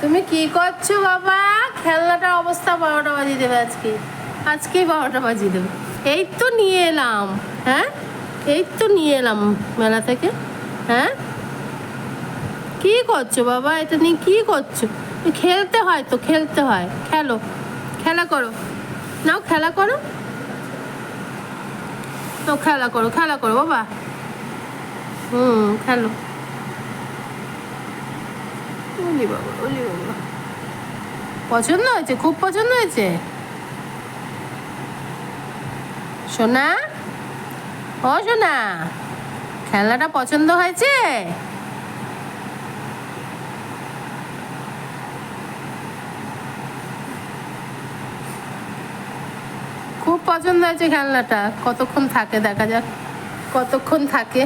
তুমি কি করছো বাবা? খেলনাটার অবস্থা 12টা বাজিয়ে দেবে আজকেই 12টা বাজিয়ে দেবে। এই তো নিয়ে এলাম, হ্যাঁ এই তো নিয়ে এলাম মেলা থেকে। হ্যাঁ কি করছো বাবা? এটা নিয়ে কি করছো? খেলতে হয় তো, খেলতে হয়, খেলো, খেলা করো, নাও খেলা করো, তো খেলা করো, খেলা করো বাবা। খেলো। ওলি বাবা, ওলি বাবা, পছন্দ হয়েছে? খুব পছন্দ হয়েছে সোনা? ও সোনা, খেলনাটা পছন্দ হয়েছে? খুব পছন্দ হয়েছে খেলনাটা। কতক্ষণ থাকে দেখা যাক, কতক্ষণ থাকে।